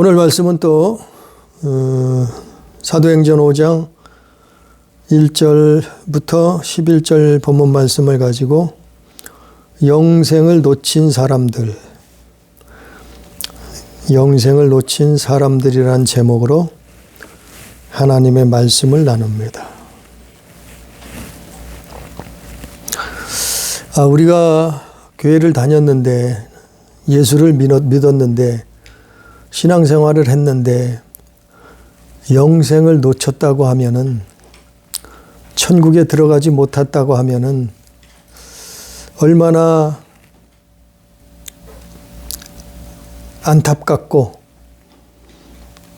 오늘 말씀은 또 사도행전 5장 1절부터 11절 본문 말씀을 가지고 영생을 놓친 사람들이란 제목으로 하나님의 말씀을 나눕니다. 우리가 교회를 다녔는데 예수를 믿었는데 신앙생활을 했는데 영생을 놓쳤다고 하면은, 천국에 들어가지 못했다고 하면은 얼마나 안타깝고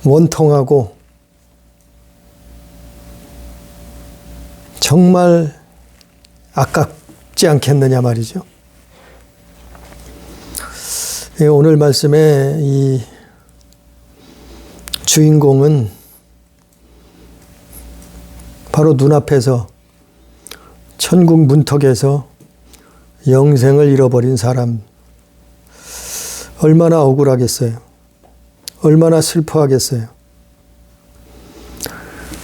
원통하고 정말 아깝지 않겠느냐 말이죠. 오늘 말씀의 이 주인공은 바로 눈앞에서 천국 문턱에서 영생을 잃어버린 사람, 얼마나 억울하겠어요. 얼마나 슬퍼하겠어요.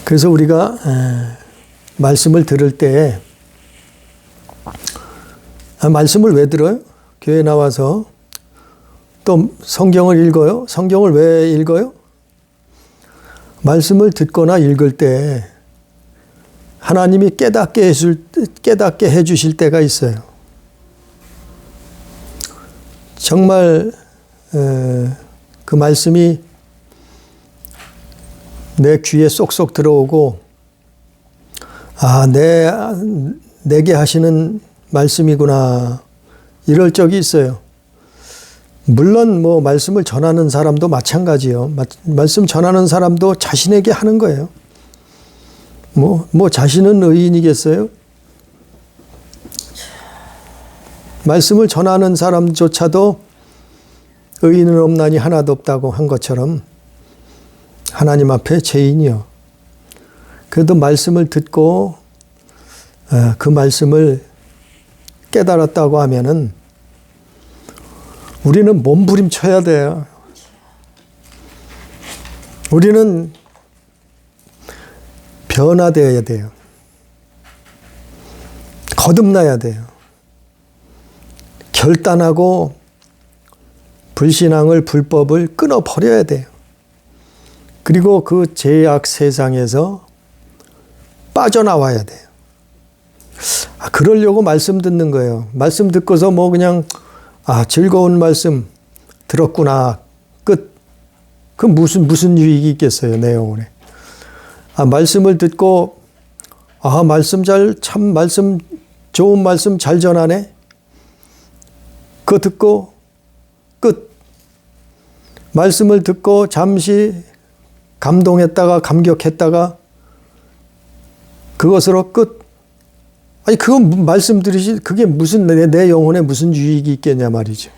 그래서 우리가 말씀을 들을 때, 말씀을 왜 들어요? 교회 나와서 또 성경을 읽어요? 성경을 왜 읽어요? 말씀을 듣거나 읽을 때 하나님이 깨닫게 해주실 때가 있어요. 정말 그 말씀이 내 귀에 쏙쏙 들어오고, 내게 하시는 말씀이구나, 이럴 적이 있어요. 물론 말씀을 전하는 사람도 마찬가지요. 말씀 전하는 사람도 자신에게 하는 거예요. 자신은 의인이겠어요? 말씀을 전하는 사람조차도 의인은 없나니 하나도 없다고 한 것처럼 하나님 앞에 죄인이요. 그래도 말씀을 듣고 그 말씀을 깨달았다고 하면은 우리는 몸부림쳐야 돼요. 우리는 변화되어야 돼요. 거듭나야 돼요. 결단하고 불신앙을, 불법을 끊어버려야 돼요. 그리고 그 죄악 세상에서 빠져나와야 돼요. 그러려고 말씀 듣는 거예요. 말씀 듣고서 그냥 즐거운 말씀 들었구나, 끝. 그 무슨 유익이 있겠어요, 내 영혼에. 말씀을 듣고 말씀 좋은 말씀 잘 전하네. 그거 듣고 끝. 말씀을 듣고 잠시 감동했다가 감격했다가 그것으로 끝. 그건 말씀 들으시, 그게 무슨 내 영혼에 무슨 유익이 있겠냐 말이죠.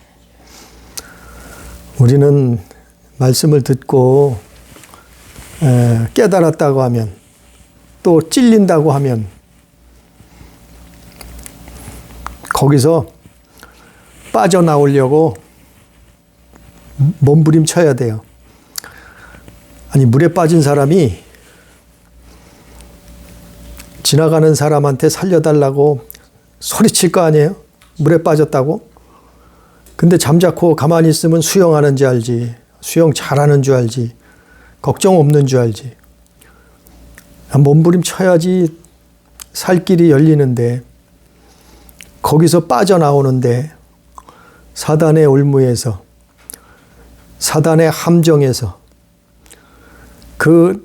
우리는 말씀을 듣고 깨달았다고 하면, 또 찔린다고 하면 거기서 빠져나오려고 몸부림쳐야 돼요. 물에 빠진 사람이 지나가는 사람한테 살려달라고 소리칠 거 아니에요? 물에 빠졌다고? 근데 잠자코 가만히 있으면 수영하는 줄 알지, 수영 잘하는 줄 알지, 걱정 없는 줄 알지. 몸부림쳐야지 살 길이 열리는데, 거기서 빠져나오는데 사단의 올무에서, 사단의 함정에서, 그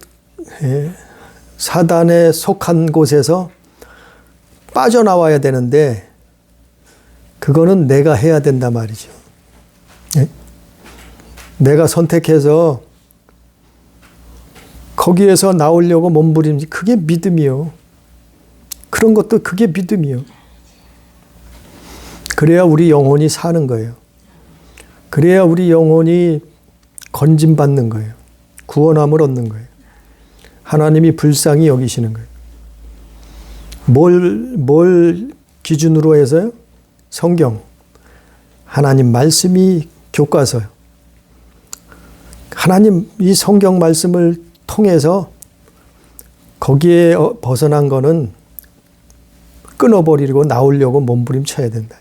사단에 속한 곳에서 빠져나와야 되는데, 그거는 내가 해야 된단 말이죠. 내가 선택해서 거기에서 나오려고 몸부림지, 그게 믿음이요. 그런 것도 그게 믿음이요. 그래야 우리 영혼이 사는 거예요. 그래야 우리 영혼이 건짐받는 거예요. 구원함을 얻는 거예요. 하나님이 불쌍히 여기시는 거예요. 뭘 기준으로 해서요? 성경, 하나님 말씀이 교과서요. 하나님 이 성경 말씀을 통해서 거기에 벗어난 거는 끊어버리고 나오려고 몸부림쳐야 된다.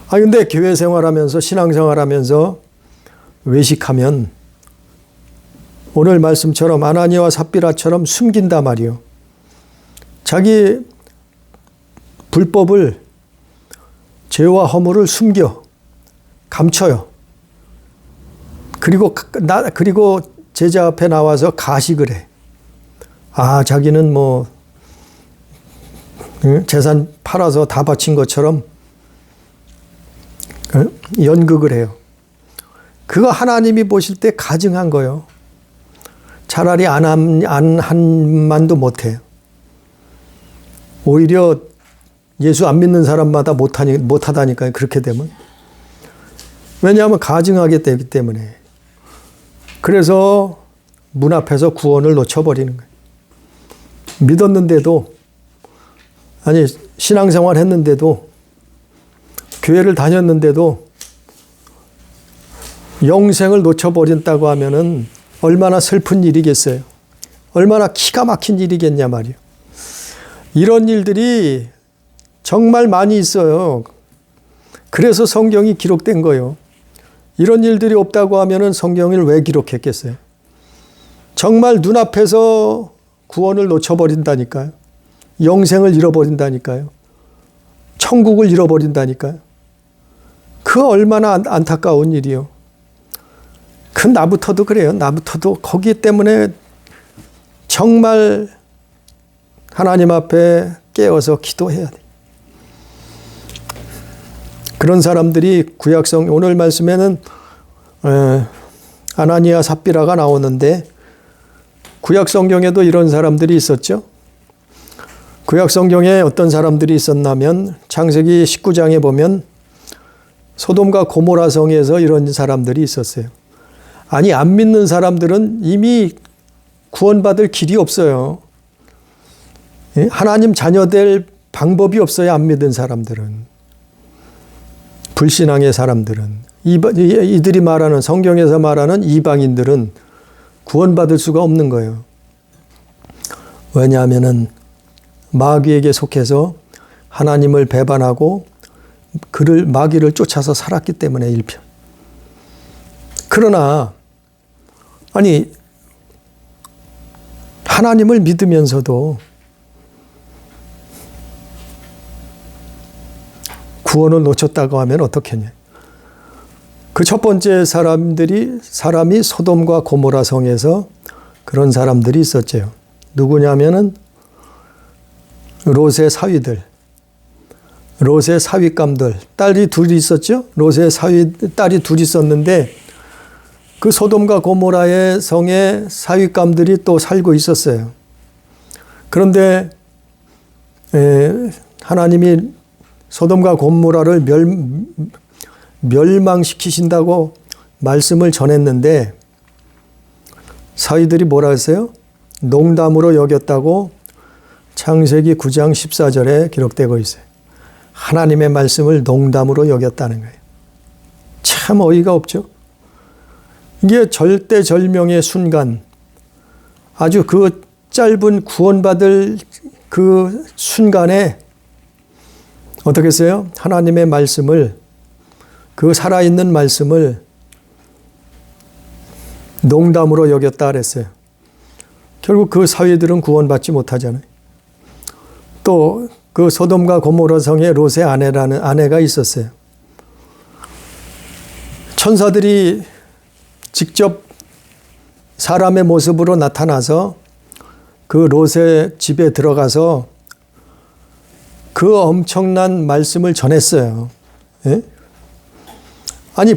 근데 교회 생활하면서 신앙생활하면서 외식하면 오늘 말씀처럼 아나니아와 삽비라처럼 숨긴단 말이요. 자기 불법을, 죄와 허물을 숨겨 감춰요. 그리고 제자 앞에 나와서 가식을 해. 자기는 뭐 재산 팔아서 다 바친 것처럼 연극을 해요. 그거 하나님이 보실 때 가증한 거예요. 차라리 안 한 만도 못해요. 오히려 예수 안 믿는 사람마다 못하다니까요. 그렇게 되면. 왜냐하면 가증하게 되기 때문에. 그래서 문 앞에서 구원을 놓쳐버리는 거예요. 믿었는데도, 신앙생활 했는데도, 교회를 다녔는데도 영생을 놓쳐버린다고 하면은 얼마나 슬픈 일이겠어요. 얼마나 기가 막힌 일이겠냐 말이에요. 이런 일들이 정말 많이 있어요. 그래서 성경이 기록된 거예요. 이런 일들이 없다고 하면은 성경을 왜 기록했겠어요? 정말 눈앞에서 구원을 놓쳐버린다니까요. 영생을 잃어버린다니까요. 천국을 잃어버린다니까요. 그 얼마나 안타까운 일이요. 나부터도 그래요. 나부터도 거기 때문에 정말 하나님 앞에 깨어서 기도해야 돼. 그런 사람들이 구약성 오늘 말씀에는 아나니아 삽비라가 나오는데 구약성경에도 이런 사람들이 있었죠. 구약성경에 어떤 사람들이 있었냐면 창세기 19장에 보면 소돔과 고모라 성에서 이런 사람들이 있었어요. 안 믿는 사람들은 이미 구원받을 길이 없어요. 하나님 자녀 될 방법이 없어요. 안 믿은 사람들은. 불신앙의 사람들은. 이들이 말하는, 성경에서 말하는 이방인들은 구원받을 수가 없는 거예요. 왜냐하면은 마귀에게 속해서 하나님을 배반하고 마귀를 쫓아서 살았기 때문에 일편. 그러나 하나님을 믿으면서도 구원을 놓쳤다고 하면 어떻겠냐. 그 첫 번째 사람이 소돔과 고모라 성에서 그런 사람들이 있었죠. 누구냐면은 롯의 사위들, 롯의 사위감들, 딸이 둘이 있었죠. 롯의 딸이 둘이 있었는데 그 소돔과 고모라의 성에 사위감들이 또 살고 있었어요. 그런데 하나님이 소돔과 고모라를 멸망시키신다고 말씀을 전했는데 사위들이 뭐라 했어요? 농담으로 여겼다고 창세기 9장 14절에 기록되고 있어요. 하나님의 말씀을 농담으로 여겼다는 거예요. 참 어이가 없죠. 이게 절대절명의 순간, 아주 그 짧은 구원받을 그 순간에 어떻게 했어요? 하나님의 말씀을, 그 살아있는 말씀을 농담으로 여겼다 그랬어요. 결국 그 사위들은 구원받지 못하잖아요. 또 그 소돔과 고모라 성에 롯의 아내가 있었어요. 천사들이 직접 사람의 모습으로 나타나서 그 롯의 집에 들어가서 그 엄청난 말씀을 전했어요. 예?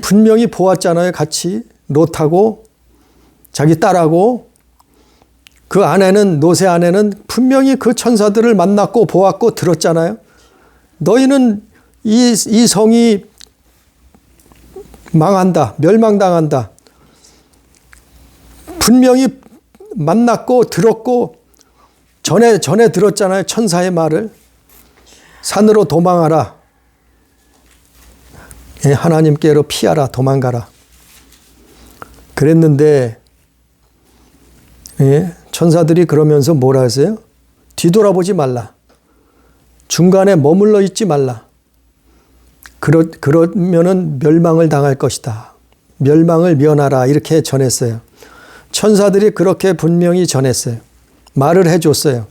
분명히 보았잖아요. 같이 롯하고 자기 딸하고 그 롯의 아내는 분명히 그 천사들을 만났고 보았고 들었잖아요. 너희는 이 성이 망한다, 멸망당한다. 분명히 만났고 들었고 전에 들었잖아요. 천사의 말을. 산으로 도망하라. 하나님께로 피하라, 도망가라. 그랬는데 예, 천사들이 그러면서 뭐라 했어요? 뒤돌아보지 말라. 중간에 머물러 있지 말라. 그러면은 멸망을 당할 것이다. 멸망을 면하라. 이렇게 전했어요. 천사들이 그렇게 분명히 전했어요. 말을 해줬어요.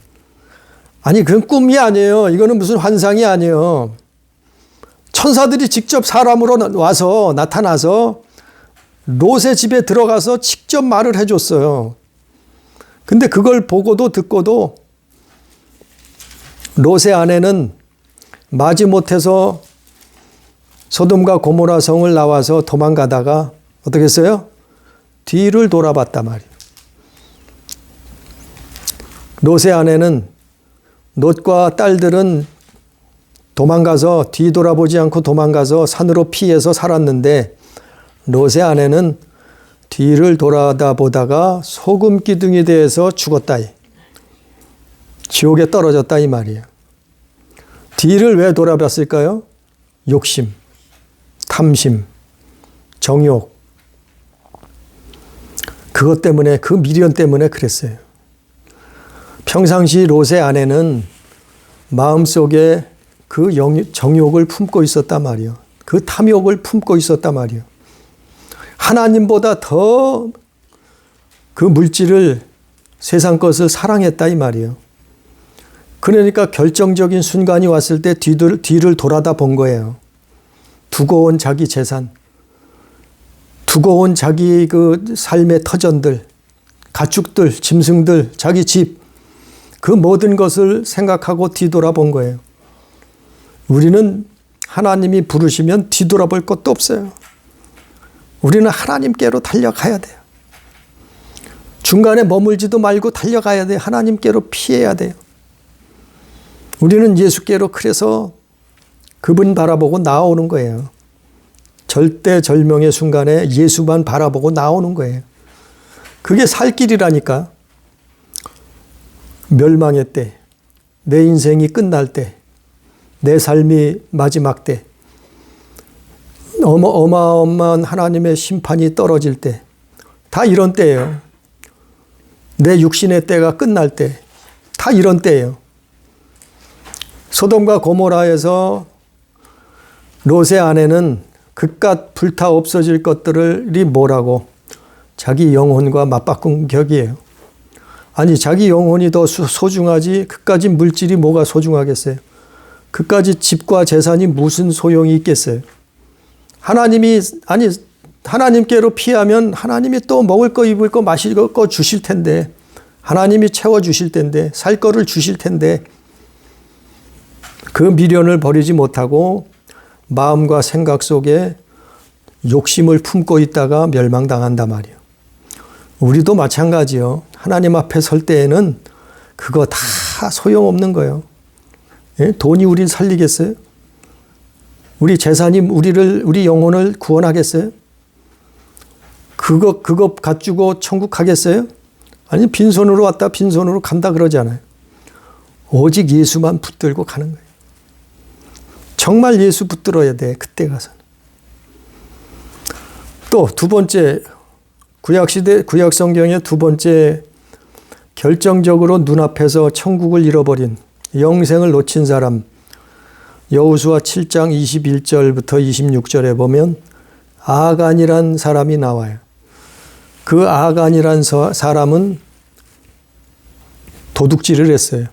아니, 그건 꿈이 아니에요. 이거는 무슨 환상이 아니에요. 천사들이 직접 사람으로 와서 나타나서 롯의 집에 들어가서 직접 말을 해줬어요. 근데 그걸 보고도 듣고도 롯의 아내는 마지못해서 소돔과 고모라 성을 나와서 도망가다가 어떻게 했어요? 뒤를 돌아봤단 말이에요. 롯의 아내는 롯과 딸들은 도망가서 뒤돌아보지 않고 도망가서 산으로 피해서 살았는데 롯의 아내는 뒤를 돌아다보다가 소금 기둥이 되어서 죽었다. 지옥에 떨어졌다 이 말이에요. 뒤를 왜 돌아봤을까요? 욕심, 탐심, 정욕. 그것 때문에, 그 미련 때문에 그랬어요. 평상시 롯의 아내는 마음속에 그 정욕을 품고 있었단 말이에요. 그 탐욕을 품고 있었단 말이에요. 하나님보다 더 그 물질을, 세상 것을 사랑했다 이 말이에요. 그러니까 결정적인 순간이 왔을 때 뒤를 돌아다 본 거예요. 두고 온 자기 재산, 두고 온 자기 그 삶의 터전들, 가축들, 짐승들, 자기 집, 그 모든 것을 생각하고 뒤돌아본 거예요. 우리는 하나님이 부르시면 뒤돌아볼 것도 없어요. 우리는 하나님께로 달려가야 돼요. 중간에 머물지도 말고 달려가야 돼요. 하나님께로 피해야 돼요. 우리는 예수께로 그래서 그분 바라보고 나오는 거예요. 절대절명의 순간에 예수만 바라보고 나오는 거예요. 그게 살 길이라니까. 멸망의 때, 내 인생이 끝날 때, 내 삶이 마지막 때, 어마어마한 하나님의 심판이 떨어질 때, 다 이런 때예요. 내 육신의 때가 끝날 때, 다 이런 때예요. 소돔과 고모라에서 롯의 아내는 그깟 불타 없어질 것들이 뭐라고? 자기 영혼과 맞바꾼 격이에요. 아니, 자기 영혼이 더 소중하지 그까짓 물질이 뭐가 소중하겠어요? 그까짓 집과 재산이 무슨 소용이 있겠어요? 하나님께로 피하면 하나님이 또 먹을 거, 입을 거, 마실 거 주실 텐데, 하나님이 채워주실 텐데, 살 거를 주실 텐데, 그 미련을 버리지 못하고 마음과 생각 속에 욕심을 품고 있다가 멸망당한단 말이에요. 우리도 마찬가지요. 하나님 앞에 설 때에는 그거 다 소용없는 거예요. 예? 돈이 우리를 살리겠어요? 우리 재산이 우리 영혼을 구원하겠어요? 그거 가지고 천국 가겠어요? 아니, 빈손으로 왔다 빈손으로 간다 그러잖아요. 오직 예수만 붙들고 가는 거예요. 정말 예수 붙들어야 돼, 그때 가서는. 또 두 번째, 구약 성경의 두 번째, 결정적으로 눈앞에서 천국을 잃어버린, 영생을 놓친 사람, 여호수아 7장 21절부터 26절에 보면 아간이란 사람이 나와요. 그 아간이란 사람은 도둑질을 했어요.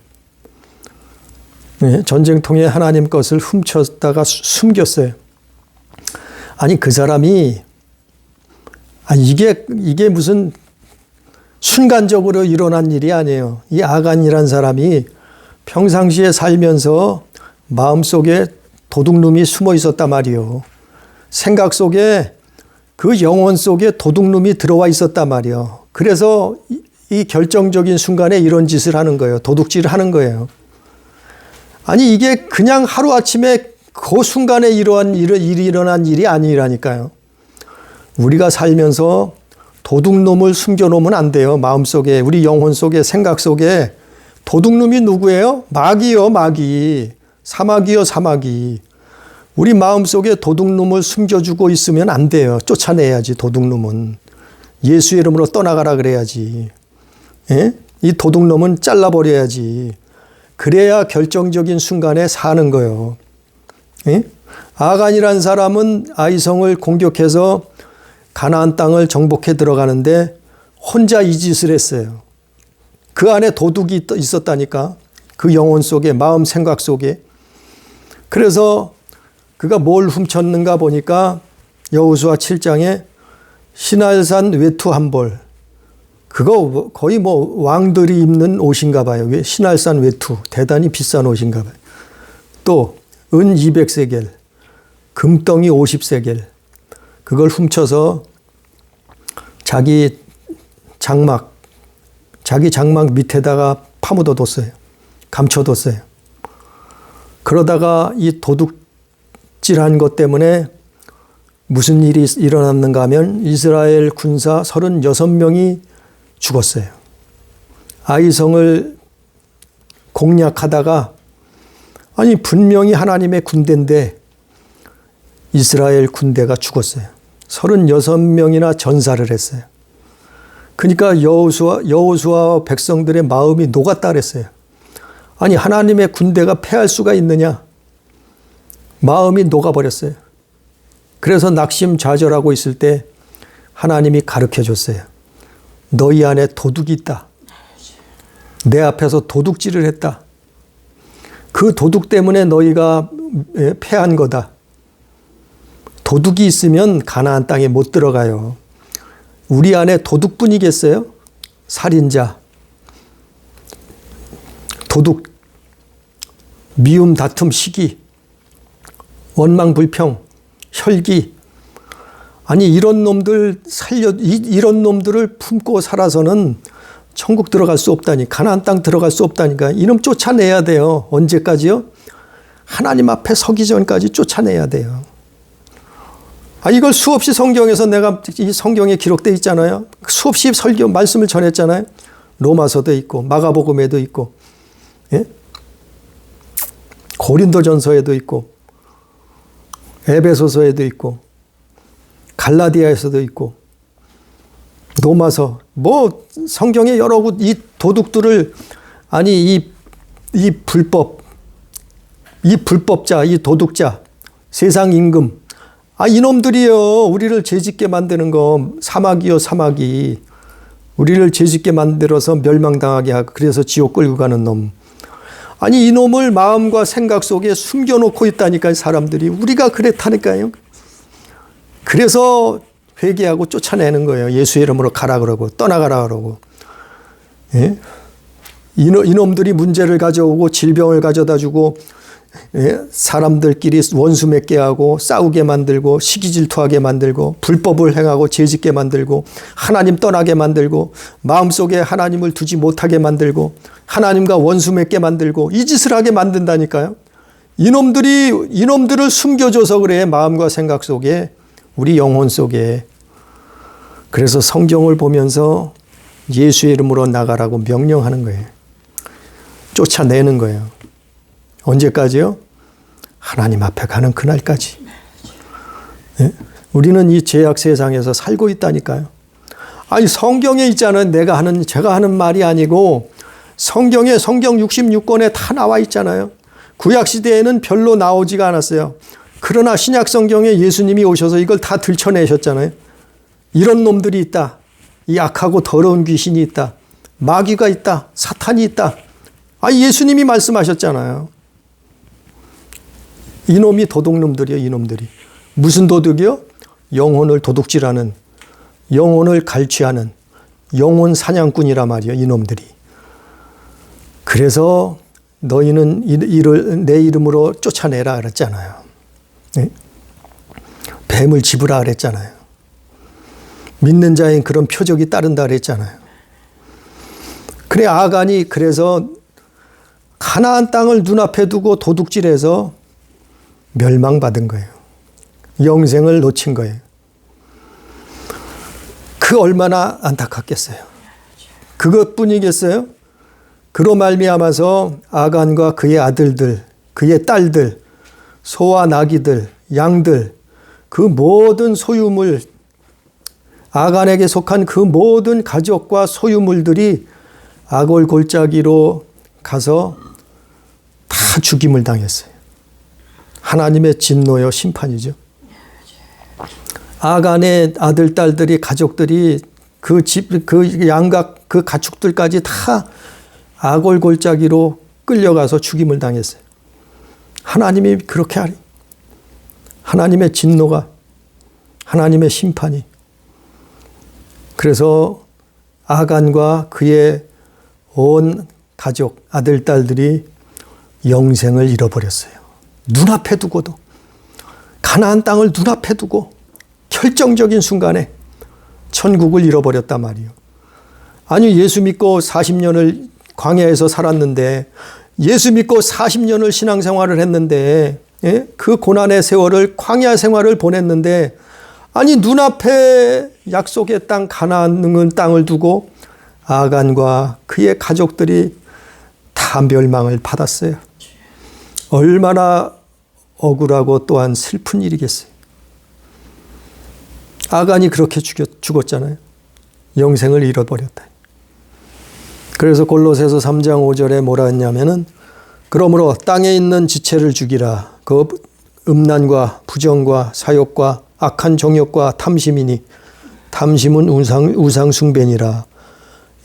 전쟁통에 하나님 것을 훔쳤다가 숨겼어요. 아니, 그 사람이, 이게 무슨 순간적으로 일어난 일이 아니에요. 이 아간이란 사람이 평상시에 살면서 마음속에 도둑놈이 숨어 있었단 말이에요. 생각 속에, 그 영혼 속에 도둑놈이 들어와 있었단 말이에요. 그래서 이 결정적인 순간에 이런 짓을 하는 거예요. 도둑질을 하는 거예요. 아니, 이게 그냥 하루아침에 그 순간에 일어난 일이 아니라니까요. 우리가 살면서 도둑놈을 숨겨놓으면 안 돼요. 마음속에, 우리 영혼 속에, 생각 속에. 도둑놈이 누구예요? 마귀요, 마귀. 사마귀요, 사마귀. 우리 마음속에 도둑놈을 숨겨주고 있으면 안 돼요. 쫓아내야지, 도둑놈은. 예수의 이름으로 떠나가라 그래야지. 예? 이 도둑놈은 잘라버려야지. 그래야 결정적인 순간에 사는 거예요. 예? 아간이란 사람은 아이성을 공격해서 가나안 땅을 정복해 들어가는데 혼자 이 짓을 했어요. 그 안에 도둑이 있었다니까. 그 영혼 속에, 마음 생각 속에. 그래서 그가 뭘 훔쳤는가 보니까 여호수아 7장에 시날산 외투 한 벌. 그거 거의 뭐 왕들이 입는 옷인가 봐요. 시날산 외투. 대단히 비싼 옷인가 봐요. 또 은 200세겔, 금덩이 50세겔. 그걸 훔쳐서 자기 장막 밑에다가 파묻어뒀어요. 감춰뒀어요. 그러다가 이 도둑질한 것 때문에 무슨 일이 일어났는가 하면 이스라엘 군사 36명이 죽었어요. 아이성을 공략하다가 아니 분명히 하나님의 군대인데 이스라엘 군대가 죽었어요. 36명이나 전사를 했어요. 그러니까 여호수아와 백성들의 마음이 녹았다 그랬어요. 아니 하나님의 군대가 패할 수가 있느냐? 마음이 녹아버렸어요. 그래서 낙심좌절하고 있을 때 하나님이 가르쳐 줬어요. 너희 안에 도둑이 있다. 내 앞에서 도둑질을 했다. 그 도둑 때문에 너희가 패한 거다. 도둑이 있으면 가나안 땅에 못 들어가요. 우리 안에 도둑뿐이겠어요? 살인자, 도둑, 미움, 다툼, 시기, 원망, 불평, 혈기. 아니 이런 놈들을 품고 살아서는 천국 들어갈 수 없다니, 가나안 땅 들어갈 수 없다니까. 이놈 쫓아내야 돼요. 언제까지요? 하나님 앞에 서기 전까지 쫓아내야 돼요. 이걸 수없이 성경에서 내가 이 성경에 기록되어 있잖아요. 수없이 설교 말씀을 전했잖아요. 로마서도 있고 마가복음에도 있고, 예? 고린도전서에도 있고 에베소서에도 있고 갈라디아에서도 있고 로마서 뭐 성경에 여러 곳 이 도둑들을 아니 이 불법자, 이 도둑자, 세상 임금, 이놈들이요 우리를 죄짓게 만드는 거. 사마귀요 사마귀. 우리를 죄짓게 만들어서 멸망당하게 하고 그래서 지옥 끌고 가는 놈. 아니 이놈을 마음과 생각 속에 숨겨놓고 있다니까요. 사람들이. 우리가 그랬다니까요. 그래서 회개하고 쫓아내는 거예요. 예수의 이름으로 가라 그러고 떠나가라 그러고. 예? 이놈들이 문제를 가져오고 질병을 가져다 주고, 예? 사람들끼리 원수 맺게 하고 싸우게 만들고 시기질투하게 만들고 불법을 행하고 죄짓게 만들고 하나님 떠나게 만들고 마음속에 하나님을 두지 못하게 만들고 하나님과 원수 맺게 만들고 이 짓을 하게 만든다니까요. 이놈들을 숨겨줘서 그래. 마음과 생각 속에, 우리 영혼 속에. 그래서 성경을 보면서 예수의 이름으로 나가라고 명령하는 거예요. 쫓아내는 거예요. 언제까지요? 하나님 앞에 가는 그날까지. 네? 우리는 이 죄악 세상에서 살고 있다니까요. 성경에 있잖아요. 제가 하는 말이 아니고 성경에 성경 66권에 다 나와 있잖아요. 구약시대에는 별로 나오지가 않았어요. 그러나 신약 성경에 예수님이 오셔서 이걸 다 들춰내셨잖아요. 이런 놈들이 있다. 이 악하고 더러운 귀신이 있다. 마귀가 있다. 사탄이 있다. 예수님이 말씀하셨잖아요. 이놈이 도둑놈들이요. 이놈들이. 무슨 도둑이요? 영혼을 도둑질하는, 영혼을 갈취하는 영혼 사냥꾼이란 말이에요. 이놈들이. 그래서 너희는 이를 내 이름으로 쫓아내라 그랬잖아요. 네? 뱀을 집으라 그랬잖아요. 믿는 자인 그런 표적이 따른다 그랬잖아요. 그래 아간이 그래서 가나안 땅을 눈앞에 두고 도둑질해서 멸망받은 거예요. 영생을 놓친 거예요. 그 얼마나 안타깝겠어요. 그것뿐이겠어요? 그로 말미암아서 아간과 그의 아들들, 그의 딸들, 소와 나귀들, 양들, 그 모든 소유물 아간에게 속한 그 모든 가족과 소유물들이 아골 골짜기로 가서 다 죽임을 당했어요. 하나님의 진노요 심판이죠. 아간의 아들, 딸들이, 가족들이 그 집, 그 양각, 그 가축들까지 다 아골 골짜기로 끌려가서 죽임을 당했어요. 하나님이 그렇게 하니. 하나님의 진노가, 하나님의 심판이. 그래서 아간과 그의 온 가족, 아들, 딸들이 영생을 잃어버렸어요. 눈앞에 두고도. 가나안 땅을 눈앞에 두고 결정적인 순간에 천국을 잃어버렸단 말이에요. 아니, 예수 믿고 40년을 광야에서 살았는데, 예수 믿고 40년을 신앙생활을 했는데, 예? 그 고난의 세월을 광야 생활을 보냈는데, 아니 눈앞에 약속의 땅 가나안 땅을 두고 아간과 그의 가족들이 다 멸망을 받았어요. 얼마나 억울하고 또한 슬픈 일이겠어요. 아간이 그렇게 죽었잖아요. 영생을 잃어버렸다. 그래서 골로새서 3장 5절에 뭐라 했냐면은, 그러므로 땅에 있는 지체를 죽이라. 그 음란과 부정과 사욕과 악한 정욕과 탐심이니 탐심은 우상 숭배니라.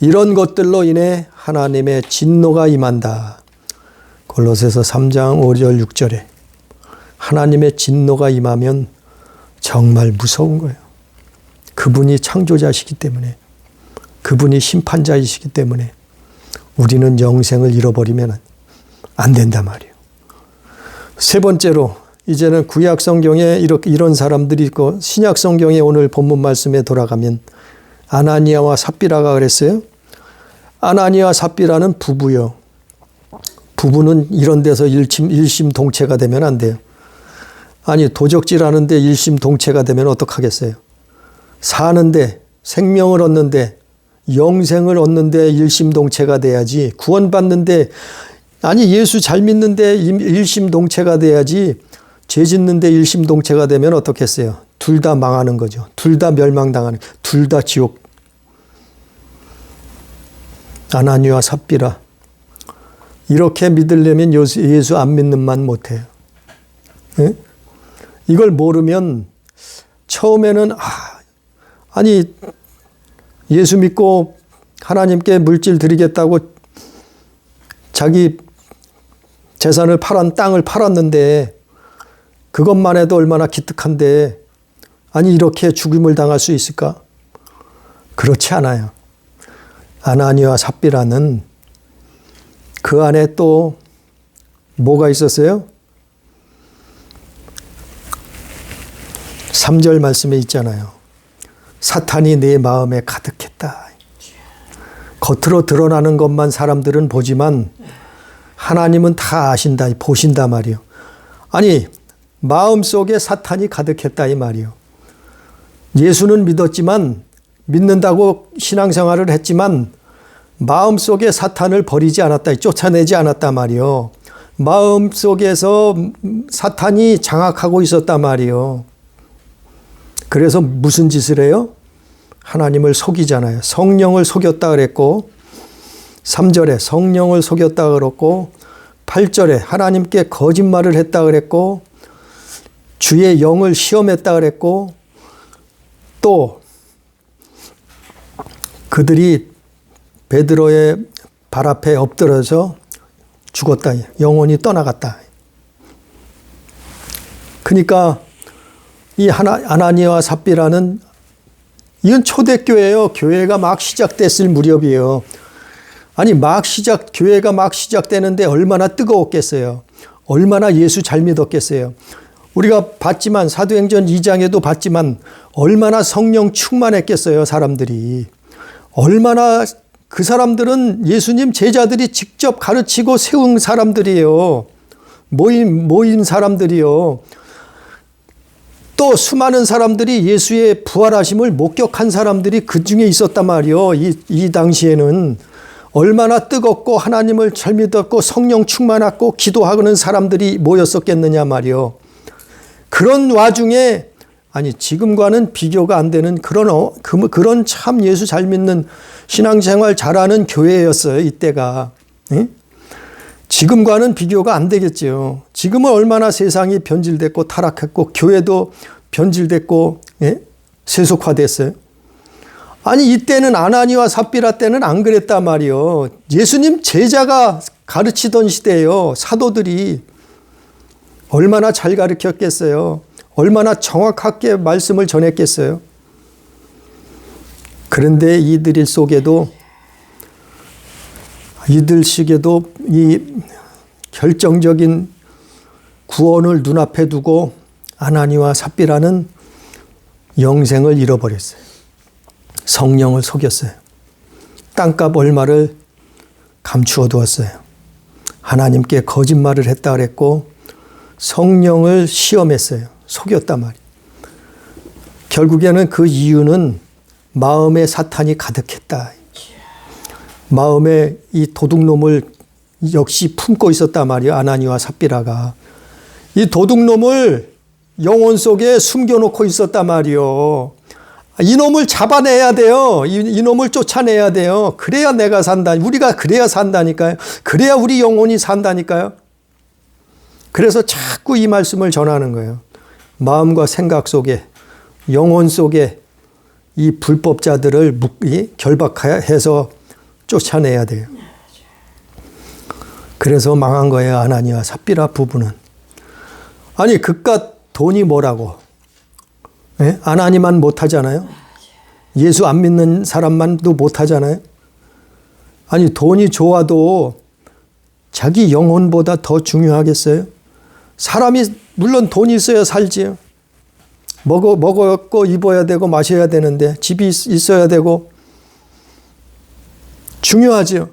이런 것들로 인해 하나님의 진노가 임한다. 골로새서 3장 5절 6절에 하나님의 진노가 임하면 정말 무서운 거예요. 그분이 창조자시기 때문에, 그분이 심판자이시기 때문에 우리는 영생을 잃어버리면 안 된단 말이에요. 세 번째로, 이제는 구약 성경에 이런 사람들이 있고, 신약 성경에 오늘 본문 말씀에 돌아가면 아나니아와 삽비라가 그랬어요. 아나니아 삽비라는 부부요. 부부는 이런 데서 일심동체가 되면 안 돼요. 아니, 도적질하는데 일심동체가 되면 어떡하겠어요? 사는데, 생명을 얻는데, 영생을 얻는데 일심동체가 돼야지. 구원받는데, 아니 예수 잘 믿는데 일심동체가 돼야지. 죄 짓는데 일심동체가 되면 어떻겠어요? 둘 다 망하는 거죠. 둘 다 멸망당하는, 둘 다 지옥. 아나니와 삽비라. 이렇게 믿으려면 예수 안 믿는 만 못해요. 네? 이걸 모르면 처음에는 아니 예수 믿고 하나님께 물질 드리겠다고 자기 재산을 땅을 팔았는데 그것만 해도 얼마나 기특한데, 아니 이렇게 죽임을 당할 수 있을까? 그렇지 않아요. 아나니와 삽비라는 그 안에 또 뭐가 있었어요? 3절 말씀에 있잖아요. 사탄이 내 마음에 가득했다. 겉으로 드러나는 것만 사람들은 보지만 하나님은 다 아신다, 보신다 말이요. 아니 마음속에 사탄이 가득했다 이 말이요. 예수는 믿었지만, 믿는다고 신앙생활을 했지만 마음속에 사탄을 버리지 않았다, 쫓아내지 않았다 말이요. 마음속에서 사탄이 장악하고 있었단 말이요. 그래서 무슨 짓을 해요? 하나님을 속이잖아요. 성령을 속였다 그랬고, 3절에 성령을 속였다 그랬고, 8절에 하나님께 거짓말을 했다 그랬고, 주의 영을 시험했다 그랬고, 또 그들이 베드로의 발 앞에 엎드려서 죽었다. 영혼이 떠나갔다. 그러니까 이 아나니아와 삽비라는, 이건 초대교회예요. 교회가 막 시작됐을 무렵이에요. 아니 교회가 막 시작되는데 얼마나 뜨거웠겠어요. 얼마나 예수 잘 믿었겠어요. 우리가 봤지만, 사도행전 2장에도 봤지만 얼마나 성령 충만했겠어요. 사람들이 얼마나, 그 사람들은 예수님 제자들이 직접 가르치고 세운 사람들이에요. 모인 사람들이요. 또 수많은 사람들이 예수의 부활하심을 목격한 사람들이 그 중에 있었단 말이요. 이 당시에는 얼마나 뜨겁고 하나님을 잘 믿었고 성령 충만하고 기도하는 사람들이 모였었겠느냐 말이요. 그런 와중에 아니 지금과는 비교가 안 되는 그런 참 예수 잘 믿는 신앙생활 잘하는 교회였어요. 이때가. 예? 지금과는 비교가 안 되겠죠. 지금은 얼마나 세상이 변질됐고 타락했고 교회도 변질됐고 예? 세속화됐어요. 아니 이때는 아나니와 삽비라 때는 안 그랬단 말이요. 예수님 제자가 가르치던 시대예요. 사도들이 얼마나 잘 가르쳤겠어요. 얼마나 정확하게 말씀을 전했겠어요. 그런데 이들 속에도 이 결정적인 구원을 눈앞에 두고 아나니와 삽비라는 영생을 잃어버렸어요. 성령을 속였어요. 땅값 얼마를 감추어 두었어요. 하나님께 거짓말을 했다 그랬고 성령을 시험했어요. 속였단 말이에요. 결국에는 그 이유는 마음에 사탄이 가득했다. 마음에 이 도둑놈을 역시 품고 있었단 말이에요. 아나니와 삽비라가. 이 도둑놈을 영혼 속에 숨겨놓고 있었단 말이에요. 이놈을 잡아내야 돼요. 이놈을 쫓아내야 돼요. 그래야 내가 산다. 우리가 그래야 산다니까요. 그래야 우리 영혼이 산다니까요. 그래서 자꾸 이 말씀을 전하는 거예요. 마음과 생각 속에, 영혼 속에 이 불법자들을 결박해서 쫓아내야 돼요. 그래서 망한 거예요. 아나니와 삽비라 부부는. 아니 그깟 돈이 뭐라고. 예? 아나니만 못하잖아요. 예수 안 믿는 사람만도 못하잖아요. 아니 돈이 좋아도 자기 영혼보다 더 중요하겠어요? 사람이 물론 돈이 있어야 살지요. 먹고 입어야 되고 마셔야 되는데 집이 있어야 되고 중요하지요.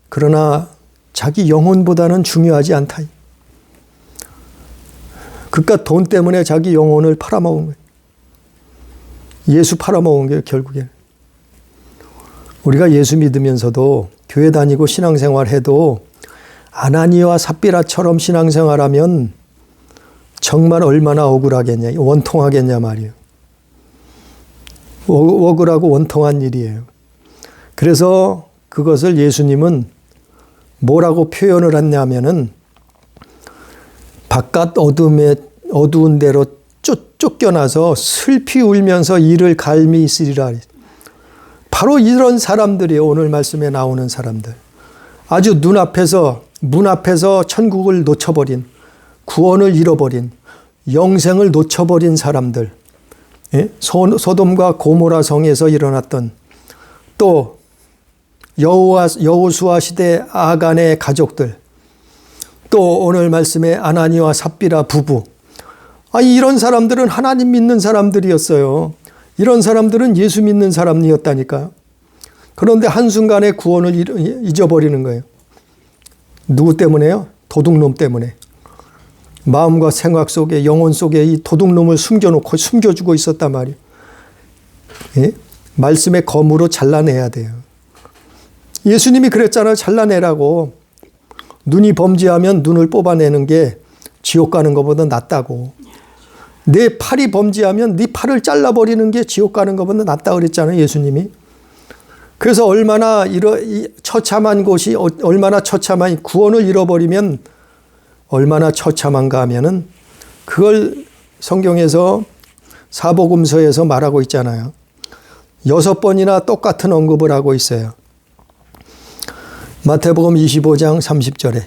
그러나 자기 영혼보다는 중요하지 않다. 그깟 돈 때문에 자기 영혼을 팔아먹은 거예요. 예수 팔아먹은 거예요, 결국에. 우리가 예수 믿으면서도 교회 다니고 신앙생활 해도 아나니와 삽비라처럼 신앙생활하면 정말 얼마나 억울하겠냐, 원통하겠냐 말이에요. 억울하고 원통한 일이에요. 그래서 그것을 예수님은 뭐라고 표현을 했냐면은 바깥 어두운 데로 쫓겨나서 슬피 울면서 이를 갈미 있으리라. 바로 이런 사람들이에요. 오늘 말씀에 나오는 사람들. 아주 문 앞에서 천국을 놓쳐버린, 구원을 잃어버린, 영생을 놓쳐버린 사람들. 예? 소돔과 고모라 성에서 일어났던 또 여호수아 시대 아간의 가족들, 또 오늘 말씀에 아나니와 삽비라 부부. 이런 사람들은 하나님 믿는 사람들이었어요. 이런 사람들은 예수 믿는 사람이었다니까요. 그런데 한순간에 구원을 잊어버리는 거예요. 누구 때문에요? 도둑놈 때문에. 마음과 생각 속에, 영혼 속에 이 도둑놈을 숨겨주고 있었단 말이에요. 예? 말씀의 검으로 잘라내야 돼요. 예수님이 그랬잖아요. 잘라내라고. 눈이 범죄하면 눈을 뽑아내는 게 지옥 가는 것보다 낫다고. 내 팔이 범죄하면 네 팔을 잘라버리는 게 지옥 가는 것보다 낫다 그랬잖아요. 예수님이. 그래서 얼마나 처참한 곳이 얼마나 처참한 구원을 잃어버리면 얼마나 처참한가 하면은 그걸 성경에서 사복음서에서 말하고 있잖아요. 6번이나 똑같은 언급을 하고 있어요. 마태복음 25장 30절에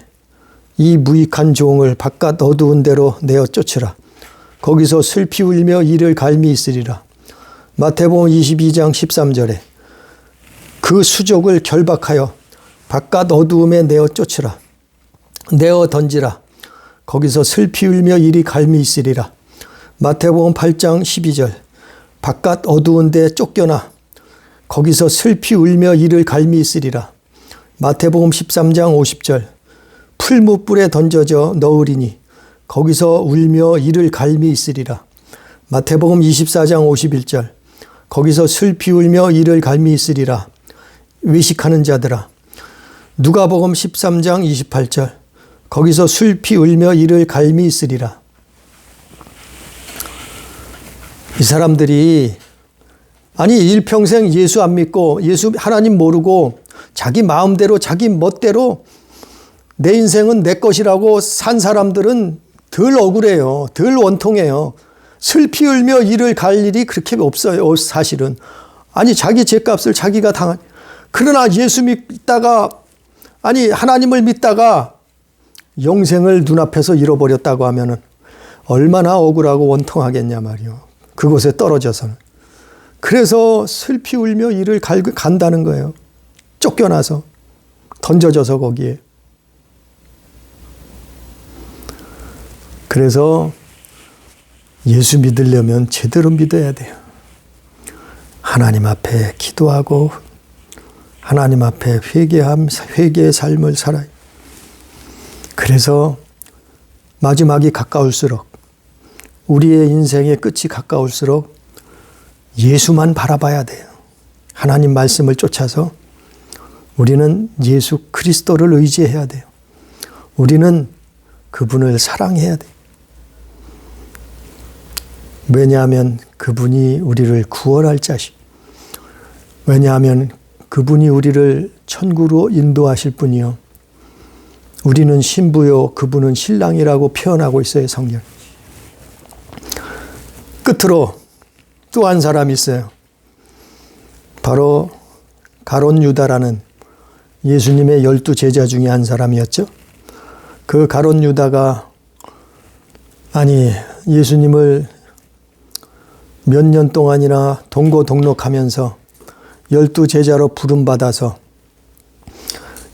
이 무익한 종을 바깥 어두운 데로 내어 쫓으라. 거기서 슬피 울며 이를 갈미 있으리라. 마태복음 22장 13절에 그 수족을 결박하여 바깥 어두움에 내어 쫓으라. 내어 던지라. 거기서 슬피 울며 이리 갈미 있으리라. 마태복음 8장 12절 바깥 어두운 데 쫓겨나 거기서 슬피 울며 이를 갈미 있으리라. 마태복음 13장 50절 풀무불에 던져져 넣으리니 거기서 울며 이를 갈미 있으리라. 마태복음 24장 51절 거기서 슬피 울며 이를 갈미 있으리라. 외식하는 자들아. 누가복음 13장 28절 거기서 슬피 울며 이를 갈미 있으리라. 이 사람들이 아니 일평생 예수 안 믿고 예수 하나님 모르고 자기 마음대로 자기 멋대로 내 인생은 내 것이라고 산 사람들은 덜 억울해요. 덜 원통해요. 슬피 울며 이를 갈 일이 그렇게 없어요. 사실은. 아니 자기 죄값을 자기가 당한. 그러나 예수 믿다가 아니 하나님을 믿다가 영생을 눈앞에서 잃어버렸다고 하면은 얼마나 억울하고 원통하겠냐 말이요. 그곳에 떨어져서는. 그래서 슬피 울며 이를 간다는 거예요. 쫓겨나서 던져져서 거기에. 그래서 예수 믿으려면 제대로 믿어야 돼요. 하나님 앞에 기도하고 하나님 앞에 회개의 삶을 살아요. 그래서 마지막이 가까울수록 우리의 인생의 끝이 가까울수록 예수만 바라봐야 돼요. 하나님 말씀을 쫓아서 우리는 예수 그리스도를 의지해야 돼요. 우리는 그분을 사랑해야 돼요. 왜냐하면 그분이 우리를 구원할 자식. 왜냐하면 그분이 우리를 천국으로 인도하실 분이요. 우리는 신부요, 그분은 신랑이라고 표현하고 있어요, 성경. 끝으로 또 한 사람이 있어요. 바로 가롯 유다라는 예수님의 12 제자 중에 한 사람이었죠. 그 가롯 유다가 아니 예수님을 몇 년 동안이나 동고동록하면서 12 제자로 부름받아서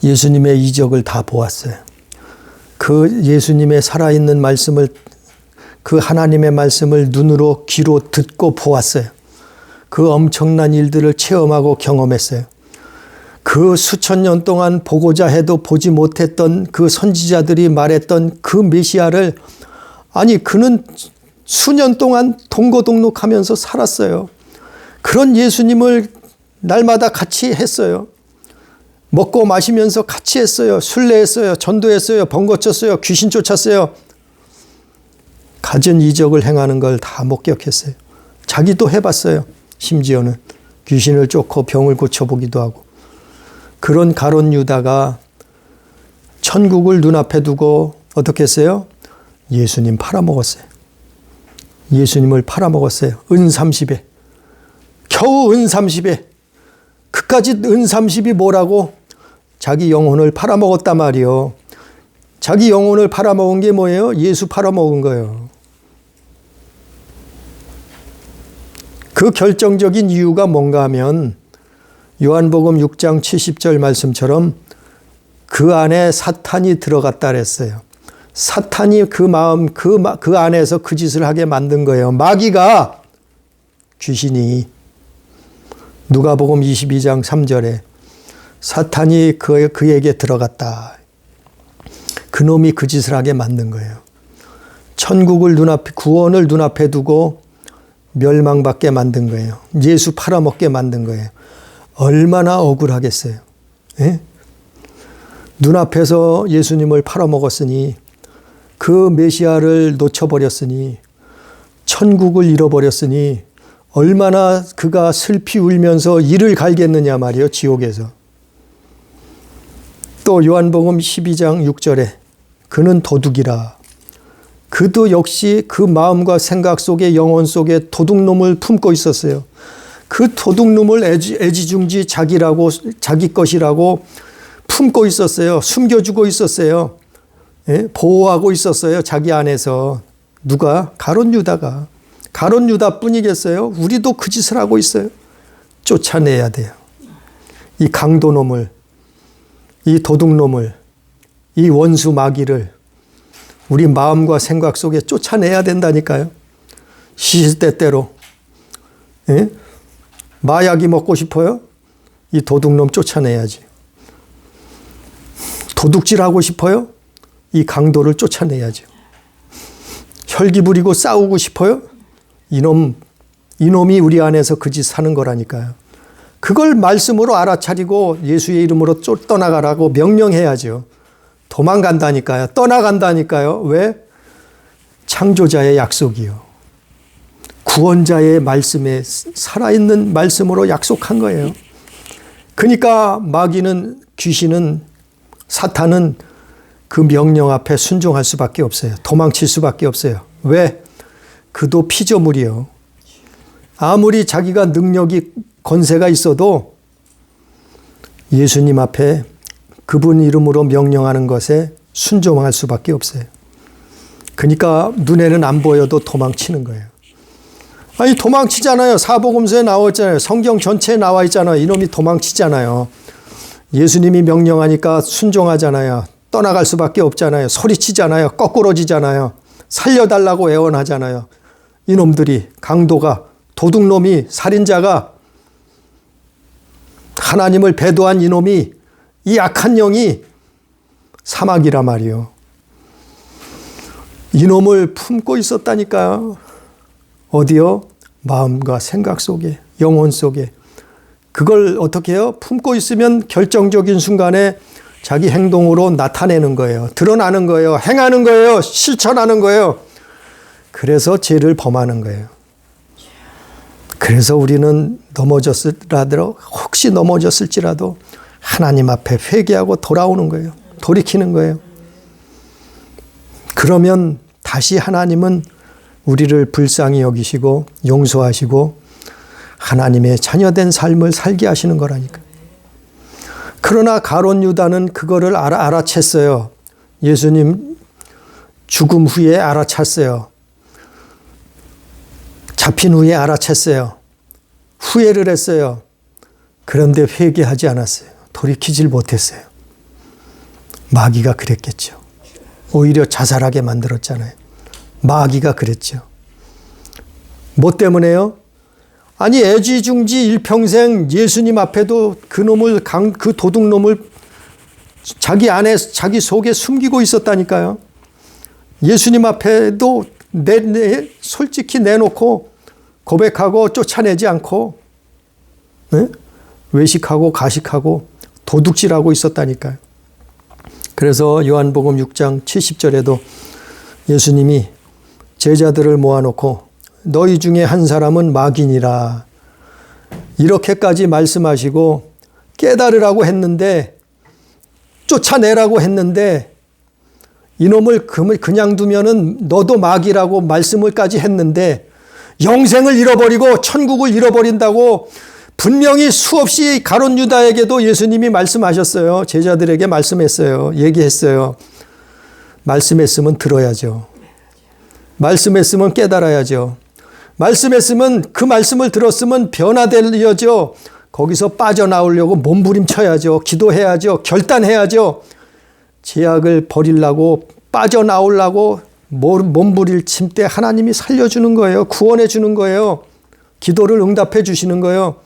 예수님의 이적을 다 보았어요. 그 예수님의 살아있는 말씀을 그 하나님의 말씀을 눈으로 귀로 듣고 보았어요. 그 엄청난 일들을 체험하고 경험했어요. 그 수천 년 동안 보고자 해도 보지 못했던 그 선지자들이 말했던 그 메시아를 아니 그는 수년 동안 동고동록하면서 살았어요. 그런 예수님을 날마다 같이 했어요. 먹고 마시면서 같이 했어요. 순례했어요. 전도했어요. 번거쳤어요. 귀신 쫓았어요. 가진 이적을 행하는 걸 다 목격했어요. 자기도 해봤어요. 심지어는 귀신을 쫓고 병을 고쳐보기도 하고. 그런 가롯 유다가 천국을 눈앞에 두고 어떻게 했어요? 예수님 팔아먹었어요. 예수님을 팔아먹었어요. 은 30에. 겨우 은 30에. 그까지 은 30이 뭐라고? 자기 영혼을 팔아먹었단 말이요. 자기 영혼을 팔아먹은 게 뭐예요? 예수 팔아먹은 거예요. 그 결정적인 이유가 뭔가 하면 요한복음 6장 70절 말씀처럼 그 안에 사탄이 들어갔다 그랬어요. 사탄이 그 마음, 그 안에서 그 짓을 하게 만든 거예요. 마귀가, 귀신이. 누가복음 22장 3절에 사탄이 그에게 들어갔다. 그놈이 그 짓을 하게 만든 거예요. 천국을 눈앞에, 구원을 눈앞에 두고 멸망받게 만든 거예요. 예수 팔아먹게 만든 거예요. 얼마나 억울하겠어요. 예? 눈앞에서 예수님을 팔아먹었으니 그 메시아를 놓쳐버렸으니 천국을 잃어버렸으니 얼마나 그가 슬피 울면서 이를 갈겠느냐 말이에요. 지옥에서. 또 요한복음 12장 6절에 그는 도둑이라. 그도 역시 그 마음과 생각 속에 영혼 속에 도둑놈을 품고 있었어요. 그 도둑놈을 애지중지 자기라고 자기 것이라고 품고 있었어요. 숨겨주고 있었어요. 예? 보호하고 있었어요. 자기 안에서. 누가? 가롯 유다가. 가롯 유다뿐이겠어요? 우리도 그 짓을 하고 있어요. 쫓아내야 돼요. 이 강도놈을, 이 도둑놈을, 이 원수 마귀를 우리 마음과 생각 속에 쫓아내야 된다니까요. 시시때때로. 예? 마약이 먹고 싶어요? 이 도둑놈 쫓아내야지. 도둑질하고 싶어요? 이 강도를 쫓아내야죠. 혈기 부리고 싸우고 싶어요? 이놈이 우리 안에서 그 짓 하는 거라니까요. 그걸 말씀으로 알아차리고 예수의 이름으로 떠나가라고 명령해야죠. 도망간다니까요. 떠나간다니까요. 왜? 창조자의 약속이요. 구원자의 말씀에 살아있는 말씀으로 약속한 거예요. 그러니까 마귀는, 귀신은, 사탄은 그 명령 앞에 순종할 수밖에 없어요. 도망칠 수밖에 없어요. 왜? 그도 피조물이요. 아무리 자기가 능력이, 권세가 있어도 예수님 앞에 그분 이름으로 명령하는 것에 순종할 수밖에 없어요. 그러니까 눈에는 안 보여도 도망치는 거예요. 아니, 도망치잖아요. 사복음서에 나와 있잖아요. 성경 전체에 나와 있잖아요. 이놈이 도망치잖아요. 예수님이 명령하니까 순종하잖아요. 떠나갈 수밖에 없잖아요. 소리치잖아요. 거꾸로지잖아요. 살려달라고 애원하잖아요. 이놈들이, 강도가, 도둑놈이, 살인자가, 하나님을 배도한 이놈이, 이 악한 영이 사막이라 말이요. 이놈을 품고 있었다니까요. 어디요? 마음과 생각 속에, 영혼 속에. 그걸 어떻게 해요? 품고 있으면 결정적인 순간에 자기 행동으로 나타내는 거예요. 드러나는 거예요. 행하는 거예요. 실천하는 거예요. 그래서 죄를 범하는 거예요. 그래서 우리는 넘어졌을지라도, 혹시 넘어졌을지라도 하나님 앞에 회개하고 돌아오는 거예요. 돌이키는 거예요. 그러면 다시 하나님은 우리를 불쌍히 여기시고 용서하시고 하나님의 자녀된 삶을 살게 하시는 거라니까. 그러나 가룟 유다는 그거를 알아챘어요. 예수님 죽음 후에 알아챘어요. 잡힌 후에 알아챘어요. 후회를 했어요. 그런데 회개하지 않았어요. 돌이키질 못했어요. 마귀가 그랬겠죠. 오히려 자살하게 만들었잖아요. 마귀가 그랬죠. 뭐 때문에요? 아니, 애지중지 일평생 예수님 앞에도 그놈을, 그 도둑놈을 자기 안에, 자기 속에 숨기고 있었다니까요. 예수님 앞에도 솔직히 내놓고 고백하고 쫓아내지 않고, 네? 외식하고 가식하고 도둑질하고 있었다니까요. 그래서 요한복음 6장 70절에도 예수님이 제자들을 모아놓고 너희 중에 한 사람은 마귀니라 이렇게까지 말씀하시고 깨달으라고 했는데, 쫓아내라고 했는데, 이놈을 그냥 두면은 너도 마귀라고 말씀을까지 했는데 영생을 잃어버리고 천국을 잃어버린다고 분명히 수없이 가룟 유다에게도 예수님이 말씀하셨어요. 제자들에게 말씀했어요. 얘기했어요. 말씀했으면 들어야죠. 말씀했으면 깨달아야죠. 말씀했으면, 그 말씀을 들었으면 변화되려죠. 거기서 빠져나오려고 몸부림쳐야죠. 기도해야죠. 결단해야죠. 죄악을 버리려고, 빠져나오려고 몸부림칠 때 하나님이 살려주는 거예요. 구원해 주는 거예요. 기도를 응답해 주시는 거예요.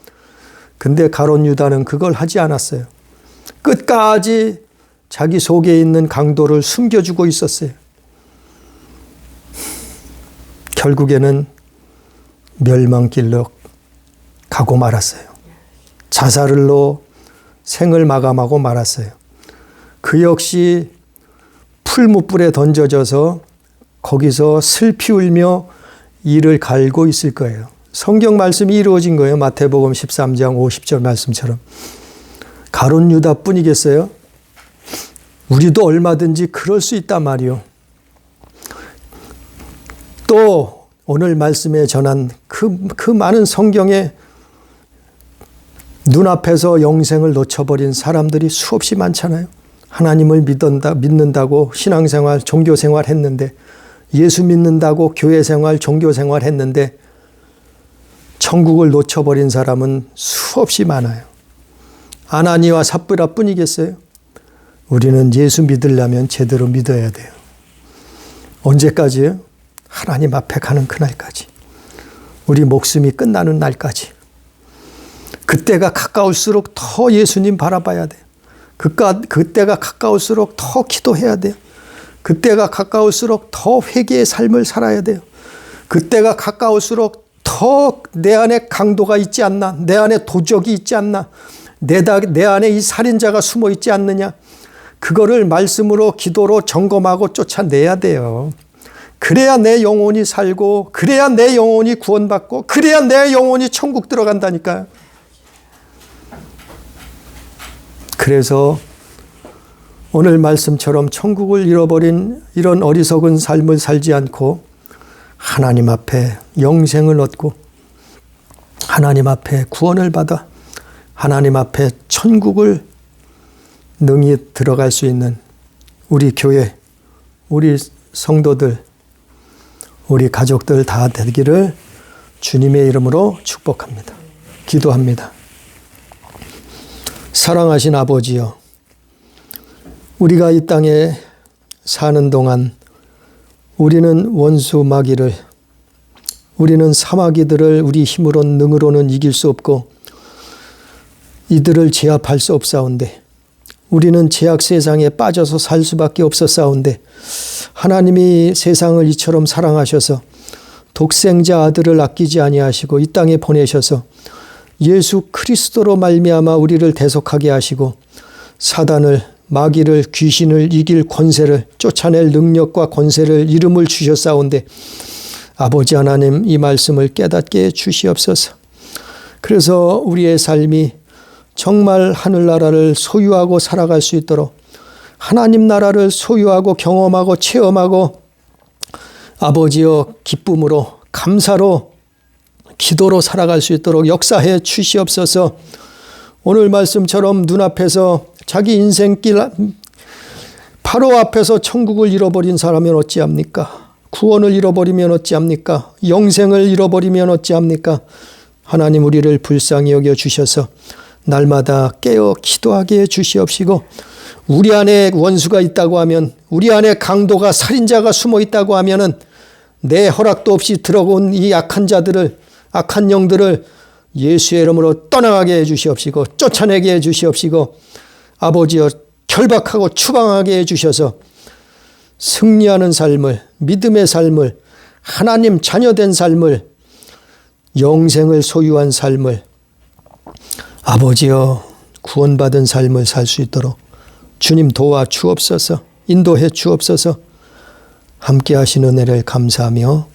근데 가룟 유다는 그걸 하지 않았어요. 끝까지 자기 속에 있는 강도를 숨겨주고 있었어요. 결국에는 멸망길로 가고 말았어요. 자살로 생을 마감하고 말았어요. 그 역시 풀무불에 던져져서 거기서 슬피 울며 이를 갈고 있을 거예요. 성경 말씀이 이루어진 거예요. 마태복음 13장 50절 말씀처럼. 가룟 유다뿐이겠어요? 우리도 얼마든지 그럴 수 있단 말이요. 또 오늘 말씀에 전한 그 많은 성경에 눈앞에서 영생을 놓쳐버린 사람들이 수없이 많잖아요. 하나님을 믿는다고 신앙생활, 종교생활 했는데, 예수 믿는다고 교회생활, 종교생활 했는데 천국을 놓쳐버린 사람은 수없이 많아요. 아나니와 삽비라 뿐이겠어요? 우리는 예수 믿으려면 제대로 믿어야 돼요. 언제까지요? 하나님 앞에 가는 그날까지. 우리 목숨이 끝나는 날까지. 그때가 가까울수록 더 예수님 바라봐야 돼요. 그때가 가까울수록 더 기도해야 돼요. 그때가 가까울수록 더 회개의 삶을 살아야 돼요. 그때가 가까울수록 더 내 안에 강도가 있지 않나, 내 안에 도적이 있지 않나, 내 안에 이 살인자가 숨어 있지 않느냐, 그거를 말씀으로 기도로 점검하고 쫓아내야 돼요. 그래야 내 영혼이 살고, 그래야 내 영혼이 구원받고, 그래야 내 영혼이 천국 들어간다니까요. 그래서 오늘 말씀처럼 천국을 잃어버린 이런 어리석은 삶을 살지 않고 하나님 앞에 영생을 얻고 하나님 앞에 구원을 받아 하나님 앞에 천국을 능히 들어갈 수 있는 우리 교회, 우리 성도들, 우리 가족들 다 되기를 주님의 이름으로 축복합니다. 기도합니다. 사랑하신 아버지여, 우리가 이 땅에 사는 동안 우리는 원수 마귀를, 우리는 사마귀들을 우리 힘으로 능으로는 이길 수 없고 이들을 제압할 수 없사온데, 우리는 죄악 세상에 빠져서 살 수밖에 없었사온데, 하나님이 세상을 이처럼 사랑하셔서 독생자 아들을 아끼지 아니하시고 이 땅에 보내셔서 예수 그리스도로 말미암아 우리를 대속하게 하시고 사단을, 마귀를, 귀신을 이길 권세를, 쫓아낼 능력과 권세를, 이름을 주셨사온데 아버지 하나님, 이 말씀을 깨닫게 해 주시옵소서. 그래서 우리의 삶이 정말 하늘나라를 소유하고 살아갈 수 있도록, 하나님 나라를 소유하고 경험하고 체험하고 아버지여 기쁨으로, 감사로, 기도로 살아갈 수 있도록 역사해 주시옵소서. 오늘 말씀처럼 눈앞에서 자기 인생길 바로 앞에서 천국을 잃어버린 사람은 어찌합니까? 구원을 잃어버리면 어찌합니까? 영생을 잃어버리면 어찌합니까? 하나님, 우리를 불쌍히 여겨 주셔서 날마다 깨어 기도하게 해 주시옵시고, 우리 안에 원수가 있다고 하면, 우리 안에 강도가, 살인자가 숨어 있다고 하면은 내 허락도 없이 들어온 이 악한 자들을, 악한 영들을 예수의 이름으로 떠나가게 해 주시옵시고, 쫓아내게 해 주시옵시고, 아버지여 결박하고 추방하게 해 주셔서 승리하는 삶을, 믿음의 삶을, 하나님 자녀된 삶을, 영생을 소유한 삶을, 아버지여 구원받은 삶을 살 수 있도록 주님 도와 주옵소서. 인도해 주옵소서. 함께 하신 은혜를 감사하며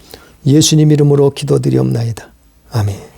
예수님 이름으로 기도드리옵나이다. 아멘.